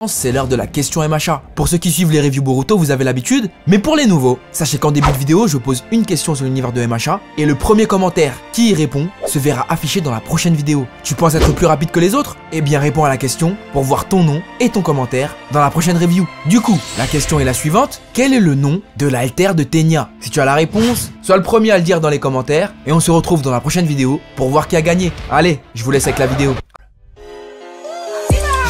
C'est l'heure de la question MHA. Pour ceux qui suivent les reviews Boruto, vous avez l'habitude, mais pour les nouveaux, sachez qu'en début de vidéo, je pose une question sur l'univers de MHA et le premier commentaire qui y répond se verra affiché dans la prochaine vidéo. Tu penses être plus rapide que les autres? Eh bien réponds à la question pour voir ton nom et ton commentaire dans la prochaine review. Du coup, la question est la suivante: quel est le nom de l'alter de Tenya? Si tu as la réponse, sois le premier à le dire dans les commentaires et on se retrouve dans la prochaine vidéo pour voir qui a gagné. Allez, je vous laisse avec la vidéo.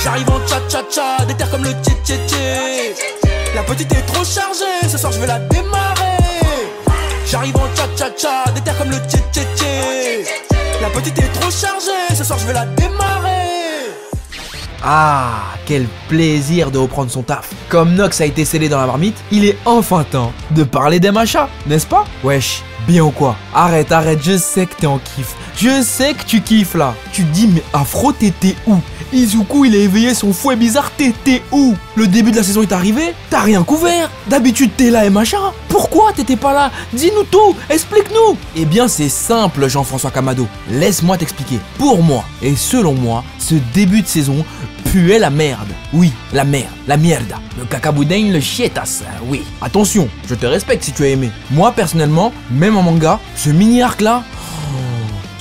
J'arrive en cha-cha-cha, déterre comme le tché-tché-tché. La petite est trop chargée, ce soir je vais la démarrer. J'arrive en cha-cha-cha, déterre comme le tché-tché-tché. La petite est trop chargée, ce soir je vais la démarrer. Ah, quel plaisir de reprendre son taf. Comme Nox a été scellé dans la marmite, il est enfin temps de parler d'MHA, n'est-ce pas? Wesh, bien ou quoi? Arrête, je sais que t'es en kiff. Je sais que tu kiffes là. Tu te dis mais Afro t'étais où? Izuku il a éveillé son fouet bizarre, t'étais où? Le début de la saison est arrivé, t'as rien couvert. D'habitude t'es là MHA. Pourquoi t'étais pas là? Dis-nous tout, explique-nous. Eh bien c'est simple Jean-François Kamado. Laisse-moi t'expliquer. Pour moi, et selon moi, ce début de saison puait la merde. Oui, la merde, la mierda. Le cacaboudin, le chietas, oui. Attention, je te respecte si tu as aimé. Moi personnellement, même en manga, ce mini arc là,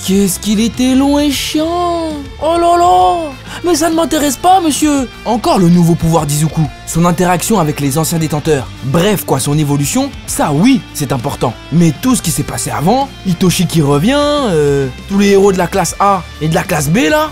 qu'est-ce qu'il était long et chiant. Oh là là. Mais ça ne m'intéresse pas, monsieur. Encore le nouveau pouvoir d'Izuku, son interaction avec les anciens détenteurs. Bref, quoi, son évolution, ça oui, c'est important. Mais tout ce qui s'est passé avant, Itoshi qui revient, tous les héros de la classe A et de la classe B là,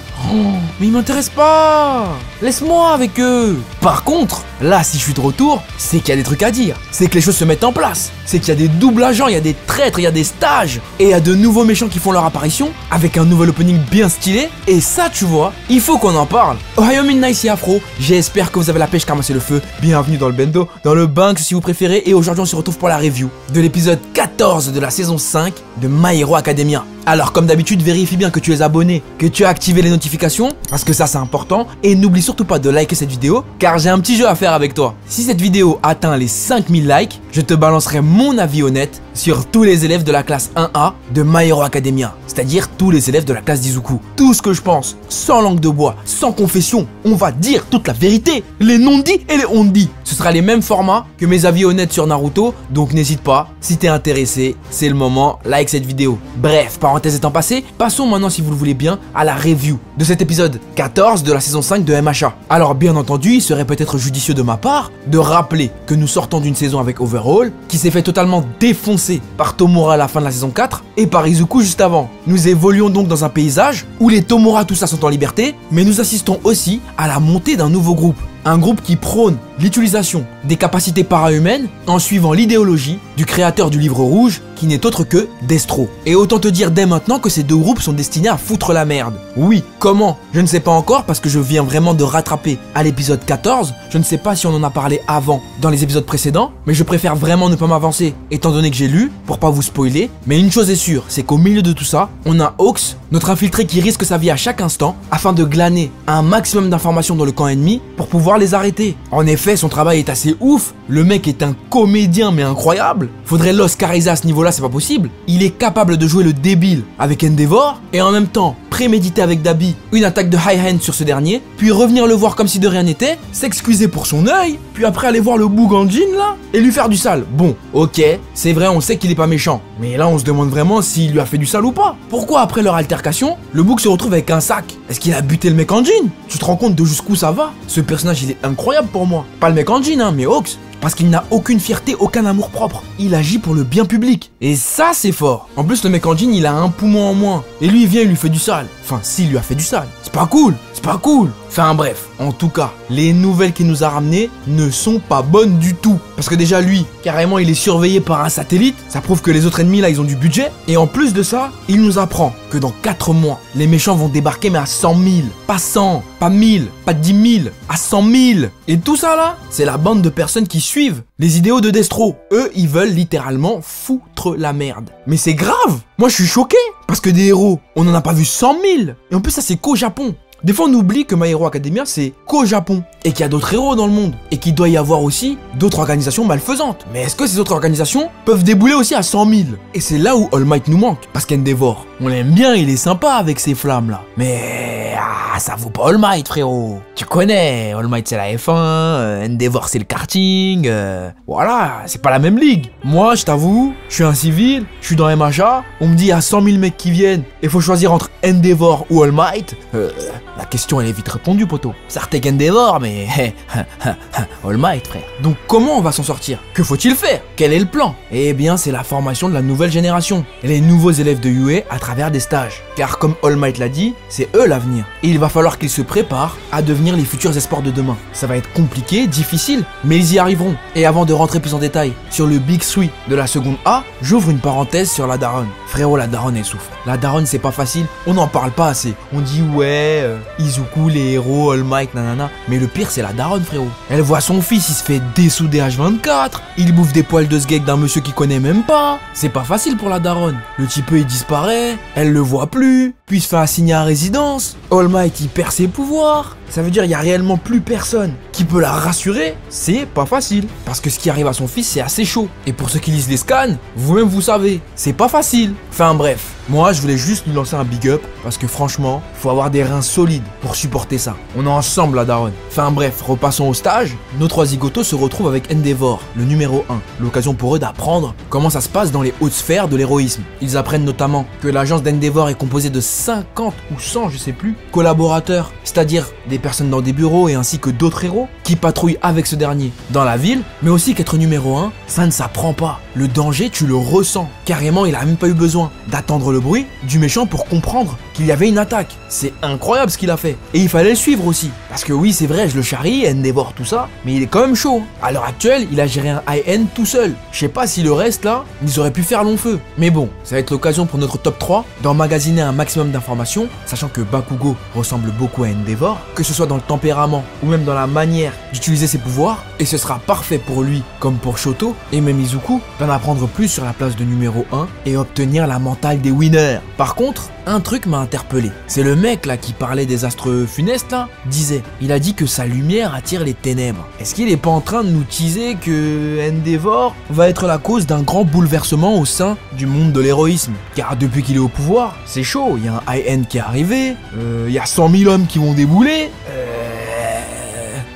mais ils m'intéressent pas. Laisse-moi avec eux. Par contre, là, si je suis de retour, c'est qu'il y a des trucs à dire. C'est que les choses se mettent en place. C'est qu'il y a des doubles agents, il y a des traîtres, il y a des stages. Et il y a de nouveaux méchants qui font leur apparition avec un nouvel opening bien stylé. Et ça, tu vois, il faut qu'on en parle. Ohio Midnight, c'est Afro. J'espère que vous avez la pêche, ramasser le feu. Bienvenue dans le bendo, dans le Banks si vous préférez. Et aujourd'hui, on se retrouve pour la review de l'épisode 14 de la saison 5 de My Hero Academia. Alors comme d'habitude, vérifie bien que tu es abonné, que tu as activé les notifications, parce que ça c'est important, et n'oublie surtout pas de liker cette vidéo, car j'ai un petit jeu à faire avec toi. Si cette vidéo atteint les 5000 likes, je te balancerai mon avis honnête sur tous les élèves de la classe 1A de My Hero Academia, c'est-à-dire tous les élèves de la classe d'Izuku. Tout ce que je pense, sans langue de bois, sans confession, on va dire toute la vérité, les non-dits et les on-dits. Ce sera les mêmes formats que mes avis honnêtes sur Naruto, donc n'hésite pas, si t'es intéressé, c'est le moment, like cette vidéo. Bref, parenthèse étant passée, passons maintenant si vous le voulez bien à la review de cet épisode 14 de la saison 5 de MHA. Alors bien entendu, il serait peut-être judicieux de ma part de rappeler que nous sortons d'une saison avec Overhaul, qui s'est fait totalement défoncer par Tomura à la fin de la saison 4 et par Izuku juste avant. Nous évoluons donc dans un paysage où les Tomura tout ça sont en liberté, mais nous assistons aussi à la montée d'un nouveau groupe. Un groupe qui prône l'utilisation des capacités para-humaines en suivant l'idéologie du créateur du livre rouge qui n'est autre que Destro. Et autant te dire dès maintenant que ces deux groupes sont destinés à foutre la merde. Oui, comment? Je ne sais pas encore parce que je viens vraiment de rattraper à l'épisode 14. Je ne sais pas si on en a parlé avant dans les épisodes précédents, mais je préfère vraiment ne pas m'avancer étant donné que j'ai lu pour pas vous spoiler. Mais une chose est sûre, c'est qu'au milieu de tout ça, on a Hawks, notre infiltré qui risque sa vie à chaque instant afin de glaner un maximum d'informations dans le camp ennemi pour pouvoir les arrêter. En effet, son travail est assez ouf. Le mec est un comédien mais incroyable. Faudrait l'oscariser à ce niveau-là, c'est pas possible. Il est capable de jouer le débile avec Endeavor et en même temps préméditer avec Dabi une attaque de high hand sur ce dernier, puis revenir le voir comme si de rien n'était, s'excuser pour son œil, puis après aller voir le boug en jean là et lui faire du sale. Bon, ok, c'est vrai, on sait qu'il est pas méchant, mais là on se demande vraiment s'il lui a fait du sale ou pas. Pourquoi après leur altercation, le boug se retrouve avec un sac? Est-ce qu'il a buté le mec en jean? Tu te rends compte de jusqu'où ça va? Ce personnage il est incroyable pour moi. Pas le mec en jean hein, mais Hawks. Parce qu'il n'a aucune fierté, aucun amour propre. Il agit pour le bien public. Et ça, c'est fort. En plus, le mec en jean, il a un poumon en moins. Et lui, il vient, il lui fait du sale. Enfin, s'il lui a fait du sale. C'est pas cool. C'est pas cool. Enfin bref, en tout cas, les nouvelles qu'il nous a ramenées ne sont pas bonnes du tout. Parce que déjà lui, carrément il est surveillé par un satellite, ça prouve que les autres ennemis là ils ont du budget. Et en plus de ça, il nous apprend que dans 4 mois, les méchants vont débarquer mais à 100 000. Pas 100, pas 1000, pas 10 000, à 100 000. Et tout ça là, c'est la bande de personnes qui suivent les idéaux de Destro. Eux, ils veulent littéralement foutre la merde. Mais c'est grave. Moi je suis choqué. Parce que des héros, on en a pas vu 100 000. Et en plus ça c'est qu'au Japon. Des fois on oublie que My Hero Academia c'est qu'au Japon et qu'il y a d'autres héros dans le monde et qu'il doit y avoir aussi d'autres organisations malfaisantes. Mais est-ce que ces autres organisations peuvent débouler aussi à 100 000? Et c'est là où All Might nous manque, parce qu'Endeavor, on l'aime bien, il est sympa avec ses flammes là. Mais ça vaut pas All Might, frérot. Tu connais, All Might c'est la F1, Endeavor c'est le karting, voilà, c'est pas la même ligue. Moi, je t'avoue, je suis un civil, je suis dans MHA, on me dit il y a 100 000 mecs qui viennent, et faut choisir entre Endeavor ou All Might. La question elle est vite répondue, poto. Certes qu'Endeavor, mais All Might, frère. Donc comment on va s'en sortir? Que faut-il faire? Quel est le plan? Eh bien, c'est la formation de la nouvelle génération, et les nouveaux élèves de UA à travers des stages. Car comme All Might l'a dit, c'est eux l'avenir. Et il va falloir qu'ils se préparent à devenir les futurs espoirs de demain. Ça va être compliqué, difficile, mais ils y arriveront. Et avant de rentrer plus en détail sur le Big Three de la seconde A, j'ouvre une parenthèse sur la daronne. Frérot, la daronne elle souffre. La daronne c'est pas facile, on n'en parle pas assez. On dit ouais, Izuku, les héros, All Might, nanana. Mais le pire c'est la daronne, frérot. Elle voit son fils, il se fait dessouder H24, il bouffe des poils de sgeg d'un monsieur qu'il connaît même pas. C'est pas facile pour la daronne. Le type il disparaît, elle le voit plus, puis il se fait assigner à résidence. All Might il perd ses pouvoirs. Ça veut dire qu'il y a réellement plus personne qui peut la rassurer. C'est pas facile, parce que ce qui arrive à son fils c'est assez chaud. Et pour ceux qui lisent les scans, vous-même vous savez, c'est pas facile. Enfin bref, moi je voulais juste lui lancer un big up, parce que franchement, faut avoir des reins solides pour supporter ça. On est ensemble la daronne. Enfin bref, repassons au stage. Nos trois zigotos se retrouvent avec Endeavor, le numéro 1. L'occasion pour eux d'apprendre comment ça se passe dans les hautes sphères de l'héroïsme. Ils apprennent notamment que l'agence d'Endeavor est composée de 50 ou 100, je sais plus, collaborateurs, c'est-à-dire des personnes dans des bureaux et ainsi que d'autres héros qui patrouillent avec ce dernier dans la ville, mais aussi qu'être numéro 1, ça ne s'apprend pas. Le danger, tu le ressens. Carrément, il a même pas eu besoin d'attendre le bruit du méchant pour comprendre qu'il y avait une attaque. C'est incroyable ce qu'il a fait. Et il fallait le suivre aussi. Parce que oui, c'est vrai, je le charrie, Endeavor, tout ça, mais il est quand même chaud. À l'heure actuelle, il a géré un high-end tout seul. Je sais pas si le reste là, ils auraient pu faire long feu. Mais bon, ça va être l'occasion pour notre top 3 d'emmagasiner un maximum d'informations, sachant que Bakugo ressemble beaucoup à Endeavor, que ce soit dans le tempérament ou même dans la manière d'utiliser ses pouvoirs, et ce sera parfait pour lui comme pour Shoto et même Izuku d'en apprendre plus sur la place de numéro 1 et obtenir la mentale des winners. Par contre, un truc m'a interpellé. C'est le mec là qui parlait des astres funestes là, il a dit que sa lumière attire les ténèbres. Est-ce qu'il est pas en train de nous teaser que Endeavor va être la cause d'un grand bouleversement au sein du monde de l'héroïsme? Car depuis qu'il est au pouvoir, c'est chaud, il y a un high-end qui est arrivé, il y a 100 000 hommes qui vont débouler,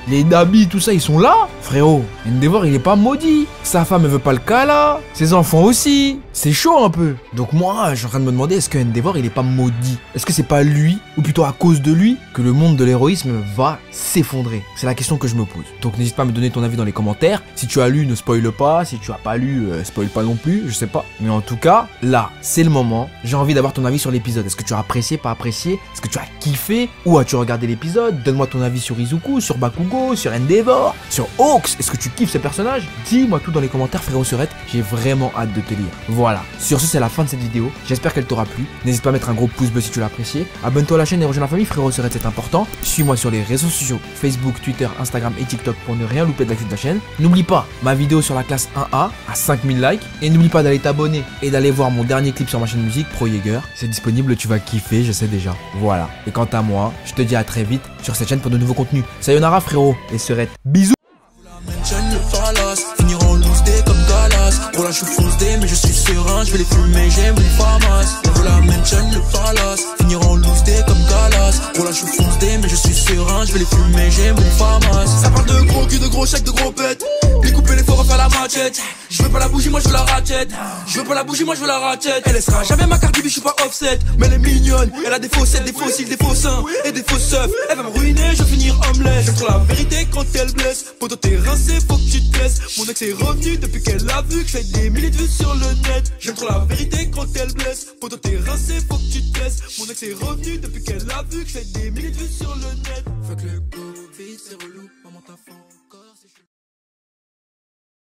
les Dabi, tout ça, ils sont là. Frérot, Endeavor, il est pas maudit. Sa femme, elle veut pas le cas là. Ses enfants aussi. C'est chaud un peu. Donc moi, je suis en train de me demander, est-ce que Endeavor, il est pas maudit? Est-ce que c'est pas lui, ou plutôt à cause de lui, que le monde de l'héroïsme va s'effondrer? C'est la question que je me pose. Donc n'hésite pas à me donner ton avis dans les commentaires. Si tu as lu, ne spoile pas. Si tu as pas lu, spoil pas non plus. Je sais pas. Mais en tout cas, là, c'est le moment. J'ai envie d'avoir ton avis sur l'épisode. Est-ce que tu as apprécié, pas apprécié? Est-ce que tu as kiffé? Où as-tu regardé l'épisode? Donne-moi ton avis sur Izuku, sur Bakugo, sur Endeavor, sur Hawks. Est-ce que tu kiffes ces personnages? Dis-moi tout dans les commentaires, frérot Serette. J'ai vraiment hâte de te lire. Voilà. Sur ce, c'est la fin de cette vidéo. J'espère qu'elle t'aura plu. N'hésite pas à mettre un gros pouce bleu si tu l'as apprécié. Abonne-toi à la chaîne et rejoins la famille, frérot Serette, c'est important. Suis-moi sur les réseaux sociaux, Facebook, Twitter, Instagram et TikTok pour ne rien louper de l'actu de la chaîne. N'oublie pas ma vidéo sur la classe 1A à 5000 likes. Et n'oublie pas d'aller t'abonner et d'aller voir mon dernier clip sur ma chaîne musique, Pro Jaeger. C'est disponible, tu vas kiffer, je sais déjà. Voilà. Et quant à moi, je te dis à très vite sur cette chaîne pour de nouveaux contenus. Sayonara, frérot et Serette. Bisous. Finiront loose day comme Galas. Pour la chou fonce day, mais je suis serein, je vais les fumer, j'aime les famas. On veut la mention, le palace. Finiront loose day comme Galas. Pour la chou fonce day, mais je suis serein, je vais les fumer, j'aime les famas. Ça parle de gros cul, de gros chèques, de gros pètes. Découper les forts, refaire la machette. Je veux pas la bougie, moi je veux la ratchet. Je veux pas la bougie, moi je veux la ratchet. Elle laissera jamais ma carte, je suis pas offset. Mais elle est mignonne, elle a des faussettes, des fossiles, des faux seins et des faux seufs. Elle va me ruiner, je vais finir homeless. J'aime trop la vérité quand elle blesse. Poto t'es rincé, faut que tu te laisses. Mon ex est revenu depuis qu'elle a vu que je fais des milliers de vues sur le net. J'aime trop la vérité quand elle blesse. Poto t'es rincé, faut que tu te laisses. Mon ex est revenu depuis qu'elle a vu que je fais des milliers de vues sur le net. Fuck le Covid, c'est relou, maman ta faim.